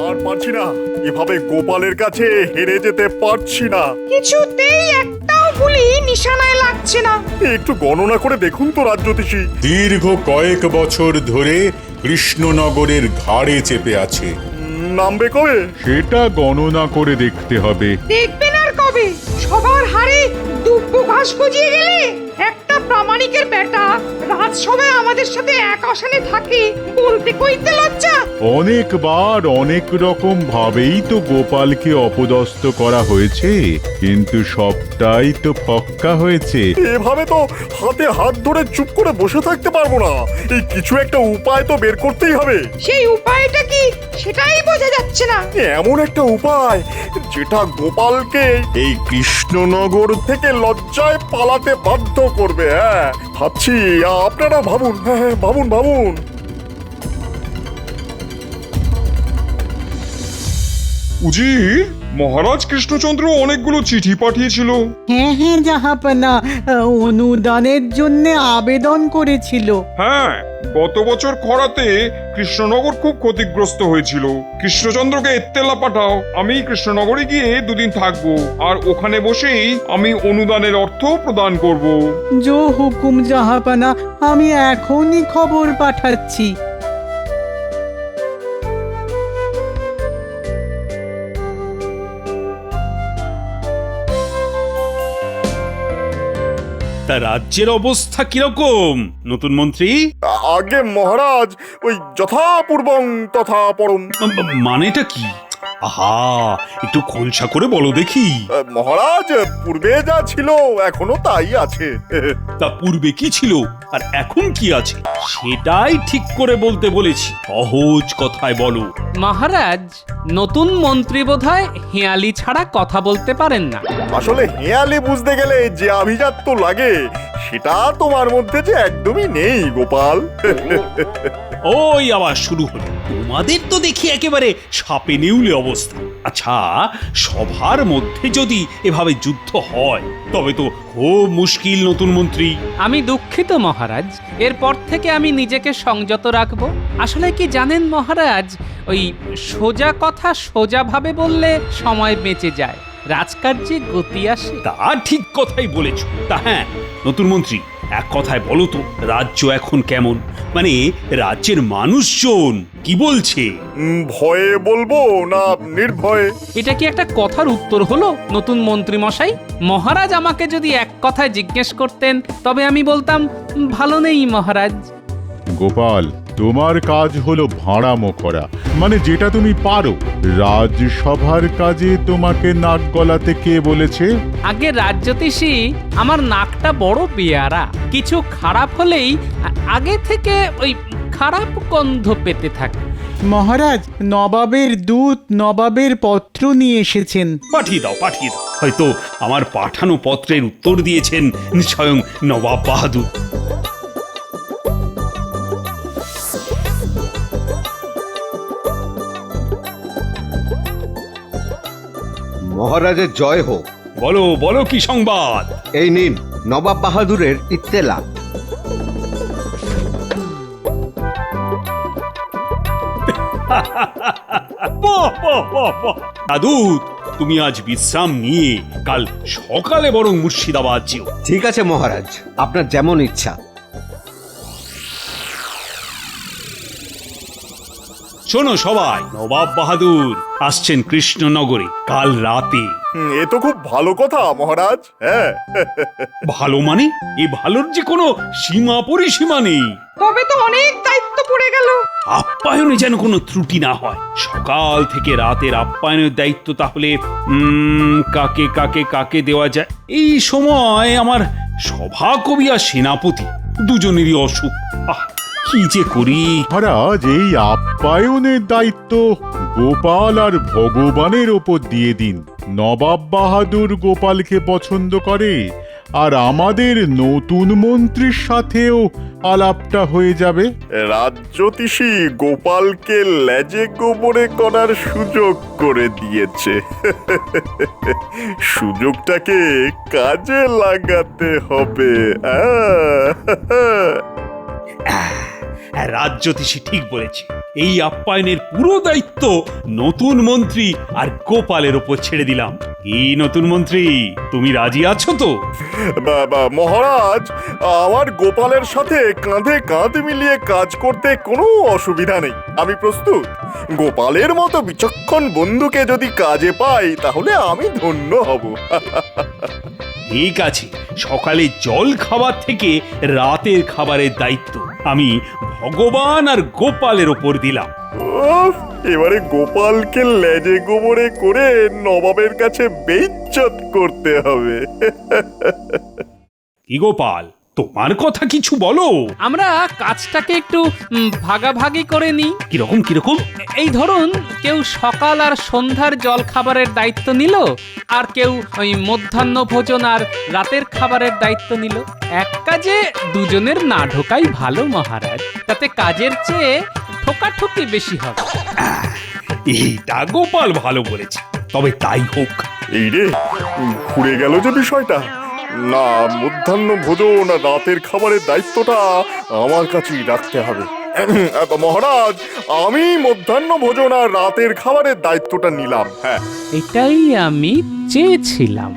আর পারছি না, এভাবে গোপালের কাছে হেরে যেতে পারছি না। কিছুতেই একটাও গুলি নিশানায় লাগছে না। একটু গণনা করে দেখুন তো রাজ্যতীষী। দীর্ঘ কয়েক বছর ধরে কৃষ্ণনগরের ঘাড়ে চেপে আছে। নামবে কবে? সেটা গণনা করে দেখতে হবে। দেখবেন আর কবে? সবার হাড়ে দুব্বো ঘাস গজিয়ে গেলে একটা প্রামাণিকের বেটা রাজসভায় আমাদের সাথে এক আসনে থাকে বলতে কইতে লজ্জা। অনেকবার অনেক রকম ভাবেই তো গোপালকে অপদস্থ করা হয়েছে, কিন্তু সবটাই তো ফক্কা হয়েছে। এভাবে তো হাতে হাত ধরে চুপ করে বসে থাকতে পারবো না। এই কিছু একটা উপায় তো বের করতেই হবে। সেই উপায়টা কি সেটাই বোঝা যাচ্ছে না। এমন একটা উপায় যেটা গোপালকে এই কৃষ্ণনগর থেকে লজ্জায় পালাতে বাধ্য করবে। হ্যাঁ ভাবছি, আপনারা ভাবুন। হ্যাঁ ভাবুন ভাবুন। উজির, মহারাজ কৃষ্ণচন্দ্র অনেকগুলো চিঠি পাঠিয়েছিল। হ্যাঁ হ্যাঁ জাহাপনা, অনুদানের জন্য আবেদন করেছিল। হ্যাঁ, গত বছর খরাতে কৃষ্ণনগর খুব ক্ষতিগ্রস্ত হয়েছিল। কৃষ্ণচন্দ্রকে এত্তেলা পাঠাও, আমি কৃষ্ণনগরে গিয়ে দুদিন থাকবো, আর ওখানে বসেই আমি অনুদানের অর্থ প্রদান করব। জো হুকুম জাহাপনা, আমি এখনই খবর পাঠাচ্ছি। তা রাজ্যের অবস্থা কিরকম নতুন মন্ত্রী? আগে মহারাজ, ওই যথাপূর্বং তথা পরম। মানেটা কি? আহা, একটু খোলসা করে বলো দেখি। মহারাজ, পূর্বে যা ছিল এখনো তাই আছে। তা পূর্বে কি ছিল আর এখন কি আছে সেটাই ঠিক করে বলতে বলেছি, সহজ কথায় বলো। মহারাজ, নতুন মন্ত্রী বোধহয় হেঁয়ালি ছাড়া কথা বলতে পারেন না। আসলে হেয়ালি বুঝতে গেলে যে আভিজাত্য লাগে সেটা তোমার মধ্যে যে একদমই নেই গোপাল। ওই আবার শুরু হলো, তোমাদের তো দেখি একেবারে সাপে নেউলে অবস্থা। আচ্ছা, সভার মধ্যে যদি এভাবে যুদ্ধ হয় তবে তো খুব মুশকিল নতুন মন্ত্রী। আমি দুঃখিত মহারাজ, এরপর থেকে আমি নিজেকে সংযত রাখব। আসলে কি জানেন মহারাজ, ওই সোজা কথা সোজাভাবে বললে সময় বেঁচে যায়, রাজকার্যে গতি আসে। তা ঠিক কথাই বলেছ। তা হ্যাঁ নতুন মন্ত্রী, এক কথায় বলো তো, রাজ্য এখন কেমন? মানে রাজ্যের মানুষজন কি বলছে? ভয়ে বলবো না নির্ভয়ে? এটা কি একটা কথার উত্তর হলো নতুন মন্ত্রী মশাই? মহারাজ আমাকে যদি এক কথায় জিজ্ঞেস করতেন তবে আমি বলতাম ভালো নেই মহারাজ। গোপাল, তোমার কাজ হলো ভাঁড়ামো করা, মানে যেটা তুমি পারো। রাজসভার কাজে তোমাকে নাক গলাতে কে বলেছে? আগে রাজ্যতীষী, আমার নাকটা বড় বেয়ারা, কিছু খারাপ হলেই আগে থেকে ওই খারাপ গন্ধ পেতে থাকে। মহারাজ, নবাবের দূত নবাবের পত্র নিয়ে এসেছেন। পাঠিয়ে দাও, পাঠিয়ে দাও। হয়তো আমার পাঠানো পত্রের উত্তর দিয়েছেন স্বয়ং নবাব বাহাদুর। মহারাজের জয় হোক। বলো বলো, কি সংবাদ? এই নিন নবাব বাহাদুরের ইত্তেলা। দাদু, তুমি আজ বিশ্রাম নিয়ে কাল সকালে বরং মুর্শিদাবাদ যেও। ঠিক আছে মহারাজ, আপনার যেমন ইচ্ছা। শোনো সবাই, নবাব বাহাদুর আসছেন কৃষ্ণনগরে কাল রাতে। এ তো খুব ভালো কথা মহারাজ। হ্যাঁ, ভালো মানে? এ ভালোর যে কোনো সীমা পরিসীমা নেই। তবে তো অনেক দায়িত্ব পড়ে গেল। আপ্যায়নে যেন কোনো ত্রুটি না হয়। সকাল থেকে রাতের আপ্যায়নের দায়িত্ব তাহলে কাকে কাকে কাকে দেওয়া যায়? এই সময় আমার সভাকবি আর সেনাপতি দুজনেরই অসুখ। কি যে করি। মহারাজ, এই আপ্যায়নের দায়িত্ব গোপাল আর ভগবানের ওপর দিয়ে দিন। নবাব বাহাদুর গোপালকে পছন্দ করে, আর আমাদের নতুন মন্ত্রীর সাথেও আলাপটা হয়ে যাবে। রাজ্যতীষী গোপালকে লেজে গোবরে করার সুযোগ করে দিয়েছে। সুযোগটাকে কাজে লাগাতে হবে। রাজ্যতীশী ঠিক বলেছে। এই আপ্যায়নের পুরো দায়িত্ব নতুন মন্ত্রী আর গোপালের ওপর ছেড়ে দিলাম। কি নতুন মন্ত্রী, তুমি রাজি আছো তো? মহারাজ, আমার গোপালের সাথে কাঁধে কাঁধ মিলিয়ে কাজ করতে কোনো অসুবিধা নেই। আমি প্রস্তুত। গোপালের মতো বিচক্ষণ বন্ধুকে যদি কাজে পাই তাহলে আমি ধন্য হব। ঠিক আছে, সকালে জল খাবার থেকে রাতের খাবারের দায়িত্ব আমি ভগবান আর গোপালের ওপর দিলাম। উফ, এবারে গোপালকে লেজে গোবরে করে নবাবের কাছে বেইজ্জত করতে হবে। কি গোপাল, তোমার কথা কিছু বলো। আমরা কাজটাকে একটু ভাগাভাগি করে নিই। কিরকম কিরকম? এই ধরুন, কেউ সকাল আর সন্ধ্যার জল খাবারের দায়িত্ব নিল, আর কেউ ওই মধ্যাহ্ন ভোজন আর রাতের খাবারের দায়িত্ব নিল। এক কাজে দুজনের না ঢোকাই ভালো মহারাজ, তাতে কাজের চেয়ে ঠোকাঠুকি বেশি হবে। এইটা গোপাল ভালো বলেছে, তবে তাই হোক। এই রে, ঘুরে গেল যে বিষয়টা। না, মধ্যাহ্ন ভোজন আর রাতের খাবারের দায়িত্বটা আমার কাছেই রাখতে হবে। মহারাজ, আমি মধ্যাহ্ন ভোজন আর রাতের খাবারের দায়িত্বটা নিলাম। হ্যাঁ, এটাই আমি চেয়েছিলাম।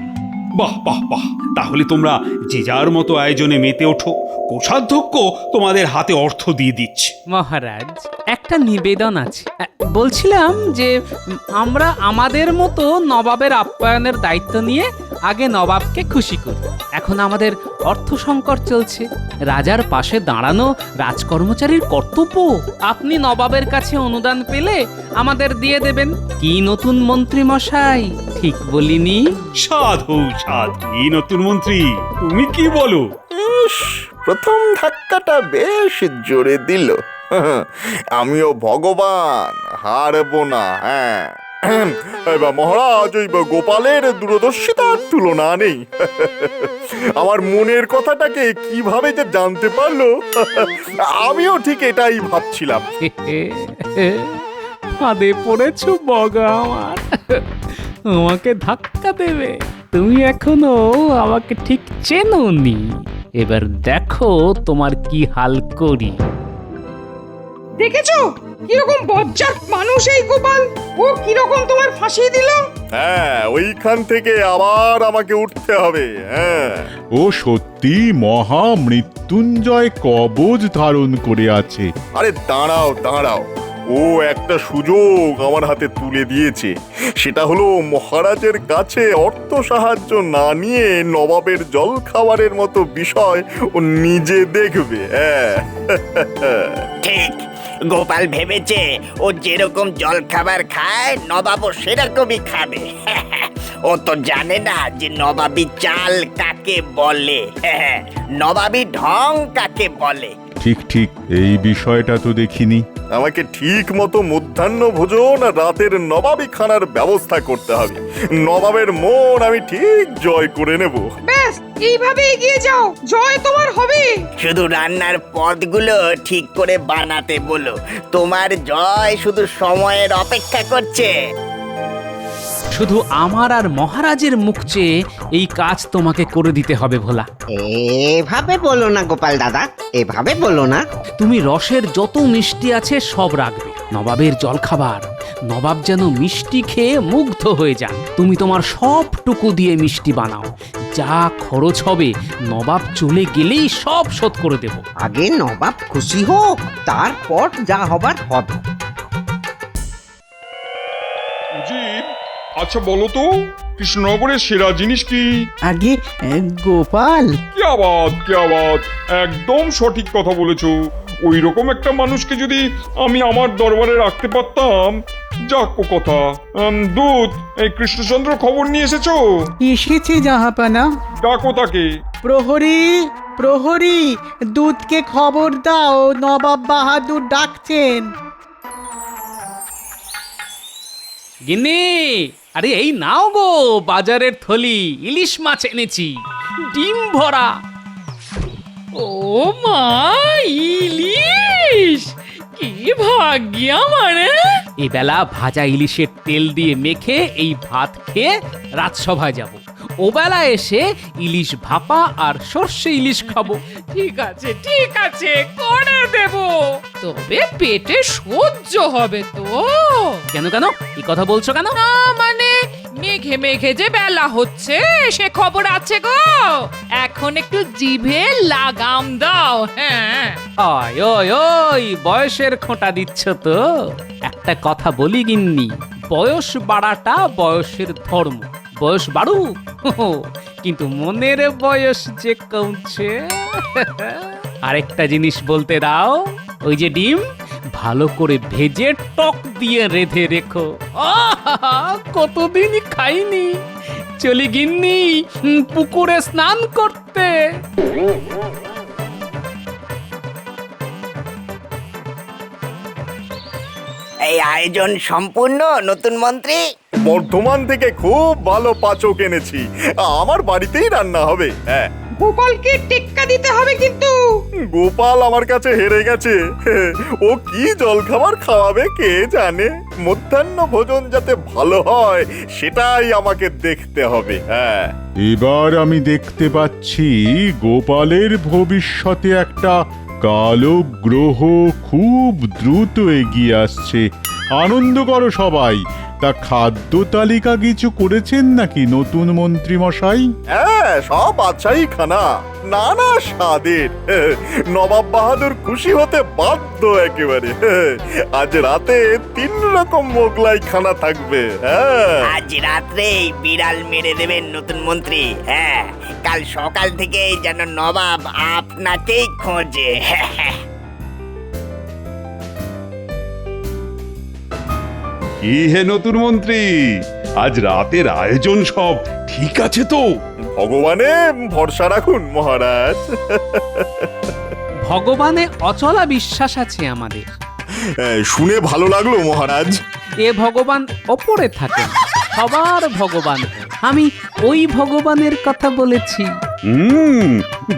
বাহ বাহ বাহ, তাহলে তোমরা যে যার মতো আয়োজনে মেতে ওঠো। কোষাধ্যক্ষ তোমাদের হাতে অর্থ দিয়ে দিচ্ছে। মহারাজ, একটা নিবেদন আছে। বলছিলাম যে আমরা আমাদের মতো নবাবের আপ্যায়নের দায়িত্ব নিয়ে আগে নবাবকে খুশি করি। এখন আমাদের অর্থ সংকট চলছে, রাজার পাশে দাঁড়ানো রাজকর্মচারীর কর্তব্য। আপনি নবাবের কাছে অনুদান পেলে আমাদের দিয়ে দেবেন। কি নতুন মন্ত্রী মশাই, ঠিক বলিনি? সাধু সাধু, এই নতুন মন্ত্রী, তুমি কি বলো? ইস, প্রথম ধাক্কাটা বেশ জোরে দিল। আমিও ভগবান, হারবো না। হ্যাঁ, এবার মহারাজ, ওই গোপালের দূরদর্শিতার তুলনা নেই। আমার মনের কথাটাকে কিভাবে যে জানতে পারলো, আমিও ঠিক এটাই ভাবছিলাম। ফাঁদে পড়েছো বগা আমার, আমাকে ধাক্কা দেবে। তুমি এখনো আমাকে ঠিক চেনোনি, এবার দেখো তোমার কি হাল করি। দেখেছো কিরকম বজ্জাত মানুষ এই গোপাল? ও কিরকম তোমার ফাঁসিয়ে দিল। হ্যাঁ, ওইখান থেকে আবার আমাকে উঠতে হবে। হ্যাঁ, ও সত্যি মহা মৃত্যুঞ্জয় কবচ ধারণ করে আছে। আরে দাঁড়াও দাঁড়াও, ও একটা সুযোগ আমার হাতে তুলে দিয়েছে। সেটা হলো, মহারাজের কাছে অর্থ সাহায্য না নিয়ে নবাবের জল খাবারের মতো বিষয় ও নিজে দেখবে। হ্যাঁ, ঠিক, গোপাল ভেবেছে ও যেরকম জল খাবার খায় নবাবও সেরকমই খাবে। ও তো জানে না যে নবাবী চাল কাকে বলে, নবাবী ঢং কাকে বলে। ঠিক ঠিক, এই বিষয়টা তো দেখিনি। আমাকে ঠিক মতো মধ্যাহ্ন ভোজন আর রাতের নবাবী খানার ব্যবস্থা করতে হবে। নবাবের মন আমি ঠিক জয় করে নেব। ব্যাস, এইভাবে এগিয়ে যাও, জয় তোমার হবে। শুধু রান্নার পদগুলো ঠিক করে বানাতে বলো, তোমার জয় শুধু সময়ের অপেক্ষা করছে। শুধু আমার আর মহারাজের মুখ চেয়ে এই কাজ তোমাকে করে দিতে হবে ভোলা। এভাবে বলো না গোপাল দাদা, এভাবে বলো না। তুমি রসের যত মিষ্টি আছে সব রাখবে। নবাবের জলখাবার, নবাব যেন মিষ্টি খেয়ে মুগ্ধ হয়ে যান। তুমি তোমার সবটুকু দিয়ে মিষ্টি বানাও। যা খরচ হবে নবাব চলে গেলেই সব শোধ করে দেব। আগে নবাব খুশি হোক, তারপর যা হবার হবে। উজির, আচ্ছা বলো তো, কৃষ্ণনগরের সেরা জিনিস কি? আগে গোপাল, কি আবাদ, একদম সঠিক কথা বলেছো। ওই রকম একটা মানুষকে যদি আমি আমার দরবারে রাখতে পারতাম। যাক ও কথা। দূত, এই কৃষ্ণচন্দ্র খবর নিয়ে এসেছো? এসেছে জাহাপানা। ডাকো তাকে। প্রহরী, প্রহরী, দূতকে খবর দাও, নবাব বাহাদুর ডাকছেন। গিন্নি, আরে এই নাও গো বাজারের থলি, ইলিশ মাছ এনেছি, ডিম ভরা। ও মা, ইলিশ! কি ভাগ্য আমার! এই বেলা ভাজা ইলিশের তেল দিয়ে মেখে এই ভাত খেয়ে রাজসভায় যাব। ওবেলা এসে ইলিশ ভাপা আর সর্ষে ইলিশ খাবো। ঠিক আছে করে দেব, তবে পেটে সহ্য হবে তো? কেন কেন এই কথা বলছো কেন? না মানে মেঘে মেঘে যে বেলা হচ্ছে সে খবর আছে গো, এখন একটু জিভে লাগাম দাও। হ্যাঁ ওই ওই ওই বয়সের খোঁটা দিচ্ছ তো। একটা কথা বলি গিন্নি, বয়স বাড়াটা বয়সের ধর্ম। বয়স বাড়ুক, কিন্তু মনের বয়স যে কমছে। আরেকটা জিনিস বলতে দাও, ওই যে ডিম ভালো করে ভেজে টক দিয়ে রেঁধে রেখো। আহা, কতদিন খাইনি। চলি গিন্নি পুকুরে স্নান করতে। এই আয়োজন সম্পূর্ণ নতুন মন্ত্রী। বর্ধমান থেকে খুব ভালো পাচক এনেছি, আমার বাড়িতেই রান্না হবে। হ্যাঁ, গোপালকে টেক্কা দিতে হবে কিন্তু। গোপাল আমার কাছে হেরে গেছে। ও কি জলখাবার খাওয়াবে কে জানে। মধ্যাহ্ন ভোজন যাতে ভালো হয় সেটাই আমাকে দেখতে হবে। হ্যাঁ, এবার আমি দেখতে পাচ্ছি গোপালের ভবিষ্যতে একটা কালো গ্রহ খুব দ্রুত এগিয়ে আসছে। আনন্দ করো সবাই। তা খাদ্য তালিকা কিছু করেছেন নাকি নতুন মন্ত্রী মশাই? হ্যাঁ, সব বাদশাহী খানা, নানা স্বাদের। নবাব বাহাদুর খুশি হতে বাধ্য একেবারে। আজ রাতে 3 রকম মোগলাই খানা থাকবে। হ্যাঁ, আজ রাত্রেই বিড়াল মেরে দেবেন নতুন মন্ত্রী। হ্যাঁ, কাল সকাল থেকেই যেন নবাব আপনাকেই খোঁজে। কি হে নতুন মন্ত্রী, আজ রাতের আয়োজন সব ঠিক আছে তো? ভগবানে ভরসা রাখুন মহারাজ। ভগবানে অচলা বিশ্বাস আছে আমাদের। শুনে ভালো লাগলো মহারাজ। এ ভগবান ওপরে থাকেন, সবার ভগবান। আমি ওই ভগবানের কথা বলেছি।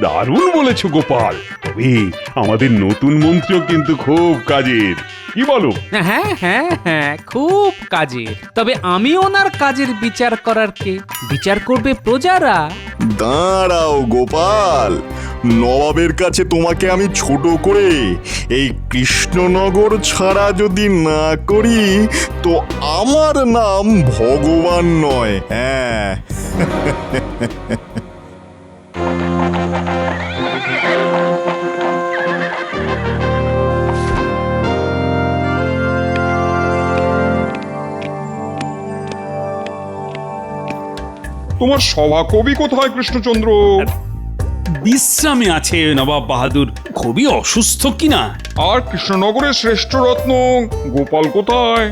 দারুণ বলেছো গোপাল। তবে আমাদের নতুন মন্ত্রীও কিন্তু খুব কাজের, কি বলো? হ্যাঁ হ্যাঁ হ্যাঁ, খুব কাজের। তবে আমি ওনার কাজের বিচার করার কে? বিচার করবে প্রজারা। দাঁড়াও গোপাল, নবাবের কাছে তোমাকে আমি ছোট করে এই কৃষ্ণনগর ছাড়া যদি না করি তো আমার নাম ভগবান নয়। হ্যাঁ, তোমার সভাকবি কোথায় কৃষ্ণচন্দ্র? বিশ্রামে আছে নবাব বাহাদুর, খুবই অসুস্থ কিনা। আর কৃষ্ণনগরের শ্রেষ্ঠ রত্ন গোপাল কোথায়?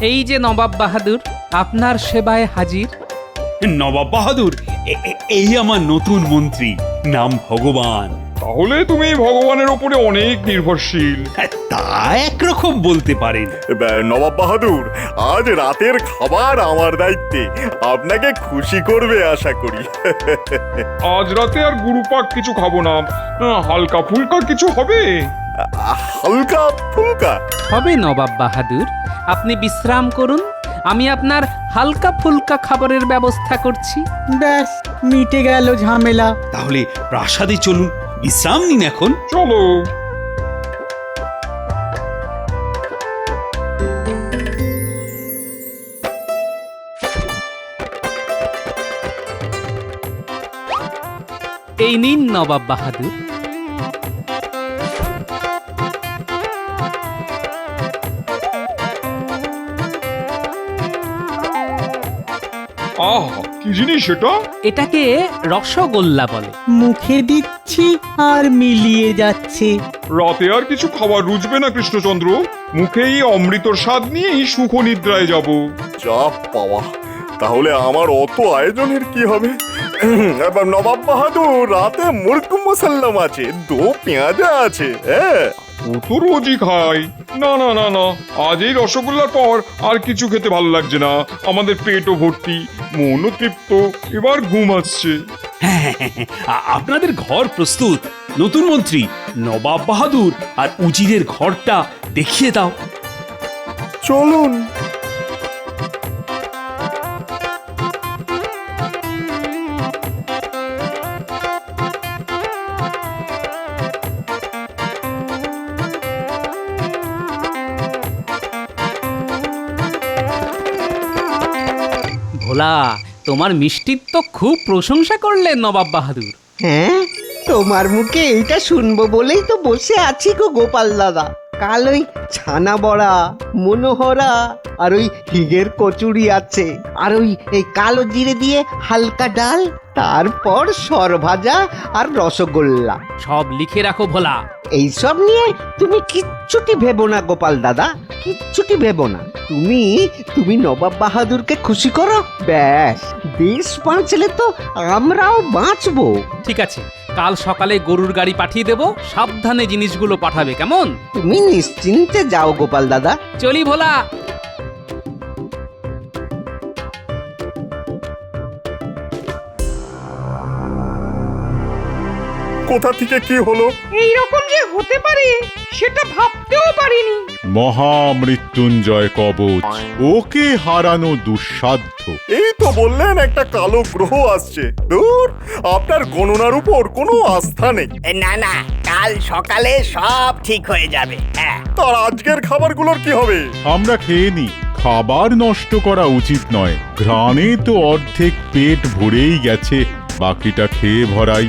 এই যে নবাব বাহাদুর, আপনার সেবায় হাজির। নবাব বাহাদুর এই আমার নতুন মন্ত্রী, নাম ভগবান। তাহলে তুমি ভগবানের ওপরে অনেক নির্ভরশীল। তা একরকম বলতে পারেন। নবাব বাহাদুর, আজ রাতের খাবার আমার দায়িত্বে, আপনাকে খুশি করবে আশা করি। আজ রাতে আর গুরুপাক কিছু খাবো না, হালকা ফুলকা কিছু হবে। হালকা ফুলকা হবে নবাব বাহাদুর, আপনি বিশ্রাম করুন, আমি আপনার হালকা ফুলকা খাবারের ব্যবস্থা করছি। ব্যাস মিটে গেল ঝামেলা। তাহলে প্রাসাদে চলুন, বিশ্রাম নিন এখন। চলো। এই নিন নবাব বাহাদুর। আহ, কি জিনিস এটা? এটাকে রসগোল্লা বলে। মুখে দিচ্ছি আর মিলিয়ে যাচ্ছে। রাতে আর কিছু খাবার রুচবে না কৃষ্ণচন্দ্র, মুখেই অমৃতর স্বাদ নিয়েই সুখ নিদ্রায় যাব। যা পাওয়া, তাহলে আমার অত আয়োজনের কি হবে? নবাব বাহাদুর, রাতে মুরগ মুসাল্লাম আছে, দো পেঁয়াজা আছে। হ্যাঁ, ও তো রোজই খাই। না না না না, আজ এই রসগোল্লার পর আর কিছু খেতে ভালো লাগছে না। আমাদের পেটও ভর্তি, মনও তৃপ্ত, এবার ঘুম আসছে। আপনাদের ঘর প্রস্তুত। নতুন মন্ত্রী, নবাব বাহাদুর আর উজিরের ঘরটা দেখিয়ে দাও। চলুন। ভোলা, তোমার মিষ্টির তো খুব প্রশংসা করলেন নবাব বাহাদুর। হ্যাঁ, তোমার মুখে এইটা শুনবো বলেই তো বসে আছি গো গোপাল দাদা। কাল ওই ছানা বড়া, মনোহরা আর ওই হিগের কচুরি আছে, আর ওই এই কালো জিরে দিয়ে হালকা ডাল, তারপর সরভাজা আর রসগোল্লা। সব লিখে রাখো ভোলা। এইসব নিয়ে তুমি কিচ্ছুটি ভেবো না গোপাল দাদা, কিচ্ছুটি ভেবো না। তুমি নবাব বাহাদুরকে খুশি করো, ব্যাস দেশ বাঁচলে তো আমরাও বাঁচবো। ঠিক আছে, কাল সকালে গরুর গাড়ি পাঠিয়ে দেব, সাবধানে জিনিসগুলো পাঠাবে, কেমন? তুমি নিশ্চিন্তে যাও গোপাল দাদা। চলি ভোলা। কোথা থেকে কি হলো? এই রকম যে হতে পারে সেটা ভাবতেও পারিনি। মহামৃত্যুঞ্জয় কবচ, ওকে হারানো দুঃসাধ্য। এই তো বললেন একটা কালো গ্রহ আসছে। দূর, আপনার গণনার উপর কোনো আস্থা নেই। না না, কাল সকালে সব ঠিক হয়ে যাবে। হ্যাঁ, তার আজকের খাবারগুলোর কি হবে? আমরা খেয়ে নি, খাবার নষ্ট করা উচিত নয়। ঘ্রাণে তো অর্ধেক পেট ভরেই গেছে, বাকিটা খেয়ে ভরাই।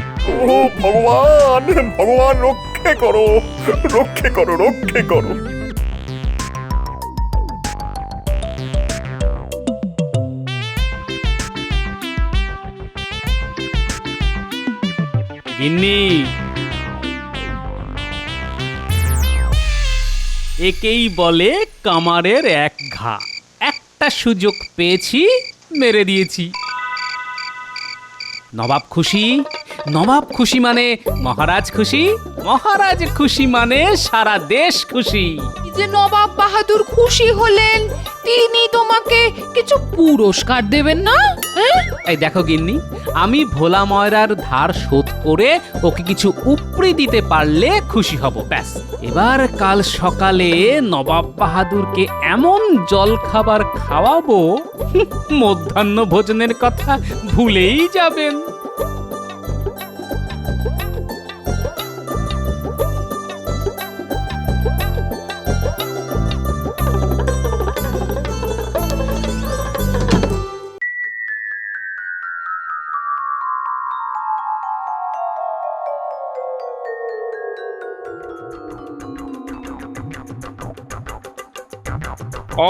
ও ভগবান, ভগবান রক্ষে করো, রক্ষে করো, রক্ষে করো। গিন্নি, একেই বলে কামারের এক ঘা। একটা সুযোগ পেয়েছি, মেরে দিয়েছি। নবাব খুশি, নবাব খুশি মানে মহারাজ খুশি, মহারাজ খুশি মানে সারা দেশ খুশি। যে নবাব বাহাদুর খুশি হলেন, তিনি তোমাকে কিছু পুরস্কার দেবেন না? এই দেখো গিন্নি, আমি ভোলা ময়রার ধার শোধ করে ওকে কিছু উপরি দিতে পারলে খুশি হব, ব্যাস। এবার কাল সকালে নবাব বাহাদুরকে এমন জল খাবার খাওয়াবো, মধ্যাহ্ন ভোজনের কথা ভুলেই যাবেন।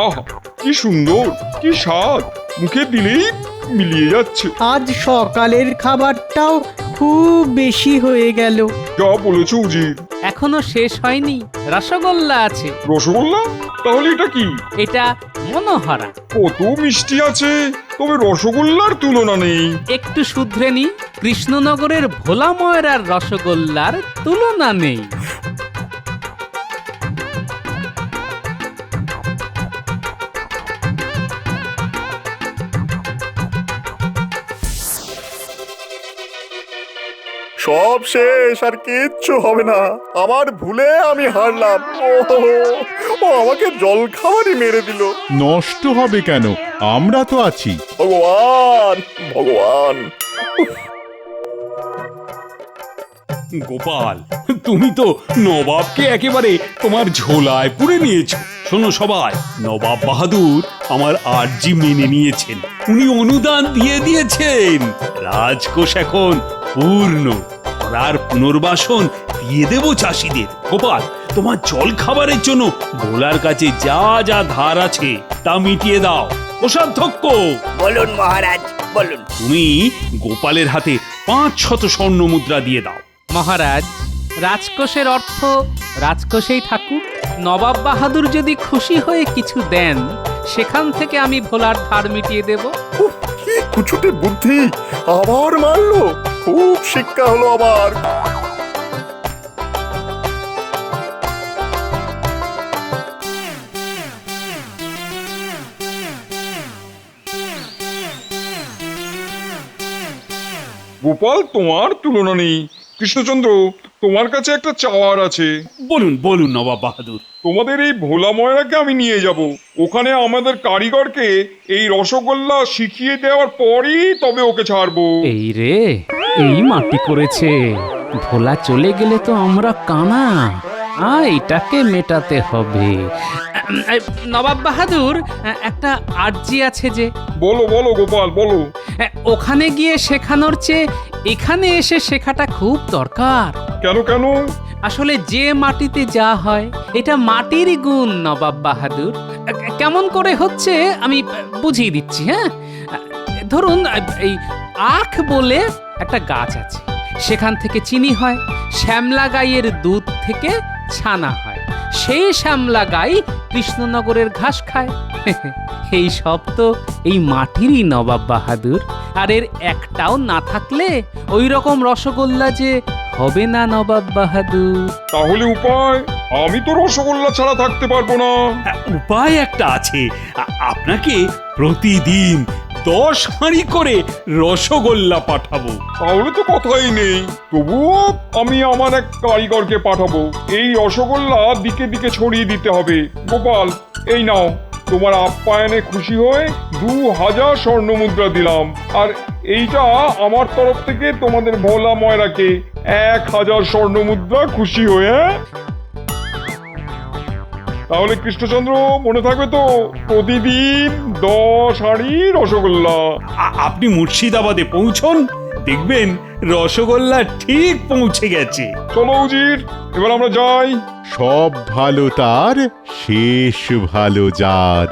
আহ, কি সুন্দর, কি স্বাদ, মুখে দিলেই মিলিয়ে যাচ্ছে। আজ সকালের খাবারটাও খুব বেশি হয়ে গেল। যা বলেছো উজির। এখনো শেষ হয়নি, রসগোল্লা আছে। রসগোল্লা? তাহলে এটা কি? এটা মনোহরা। কত মিষ্টি আছে, তবে রসগোল্লার তুলনা নেই। একটু শুধরে নি, কৃষ্ণনগরের ভোলা ময়রার রসগোল্লার তুলনা নেই। সব শেষ, আর কিচ্ছু হবে না। আমার ভুলে আমি হারলাম। ও আমাকে জল খাবারই মেরে দিল। নষ্ট হবে কেন, আমরা তো আছি। ভগবান, ভগবান। গোপাল, তুমি তো নবাবকে একেবারে তোমার ঝোলায় পুরে নিয়েছো। শোনো সবাই, নবাব বাহাদুর আমার আর্জি মেনে নিয়েছেন, উনি অনুদান দিয়ে দিয়েছেন। রাজকোষ এখন পূর্ণ, আর পুনর্বাসন দিয়ে দেব চাষিদের। গোপাল, তোমার জল খাবারের জন্য ভোলার কাছে যা যা ধার আছে তা মিটিয়ে দাও। কোষাধ্যক্ষ, বলুন মহারাজ, বলুন। তুমি গোপালের হাতে 500 স্বর্ণ মুদ্রা দিয়ে দাও। মহারাজ, রাজকোষের অর্থ রাজকোষেই থাকুক। নবাব বাহাদুর যদি খুশি হয়ে কিছু দেন, সেখান থেকে আমি ভোলার ধার মিটিয়ে দেব। কি কুছুটে বুদ্ধি, আবার মারলো। খুব শিক্ষা হলো আবার। গোপাল, তোমার তুলনা নেই। কৃষ্ণচন্দ্র, তোমার কাছে একটা চাওয়ার আছে। বলুন বলুন নবাব বাহাদুর। তোমাদের এই ভোলা ময়রাকে আমি নিয়ে যাব, ওখানে আমাদের কারিগরকে এই রসগোল্লা শিখিয়ে দেওয়ার পরই তবে ওকে ছাড়বো। এই রে, এই মাটি করেছে। ভোলা চলে গেলে তো আমরা কানা, এটাকে মেটাতে হবে। নবাব বাহাদুর, একটা আর্জি আছে যে। বলো বলো গোপাল বলো। ওখানে গিয়ে শেখানোর চেয়ে এখানে এসে শেখাটা খুব দরকার। কেন কেন? আসলে যে মাটিতে যা হয় এটা মাটিরই গুণ নবাব বাহাদুর। কেমন করে হচ্ছে আমি বুঝিয়ে দিচ্ছি। হ্যাঁ, ধরুন এই আখ বলে একটা গাছ আছে, সেখান থেকে চিনি হয়, শ্যামলা গাইয়ের দুধ থেকে ছানা হয়, সেই শ্যামলা গাই কৃষ্ণনগরের ঘাস খায়। এই সব তো এই মাটিরই নবাব বাহাদুর। আর এর একটাও না থাকলে ওই রকম রসগোল্লা যে হবে না নবাব বাহাদুর। তাহলে উপায়? আমি তো রসগোল্লা ছাড়া থাকতে পারবো না। উপায় একটা আছে, আপনাকে প্রতিদিন 10 হাঁড়ি করে রসগোল্লা পাঠাবো। তাহলে তো কথাই নেই। তবুও আমি আমার এক কারিগরকে পাঠাবো। এই রসগোল্লা দিকে দিকে ছড়িয়ে দিতে হবে। গোপাল, এই নাও, তোমার আপ্যায়নে খুশি হয়ে 2000 স্বর্ণ মুদ্রা দিলাম। আর এইটা আমার তরফ থেকে তোমাদের ভোলা ময়রাকে 1000 স্বর্ণ মুদ্রা খুশি হয়ে। তাহলে কৃষ্ণচন্দ্র, মনে থাকবে তো, প্রতিদিন 10 হাঁড়ি রসগোল্লা। আপনি মুর্শিদাবাদে পৌঁছন, দেখবেন রসগোল্লা ঠিক পৌঁছে গেছে। চলো উজির, এবার আমরা যাই। সব ভালো তার, শেষ ভালো যার।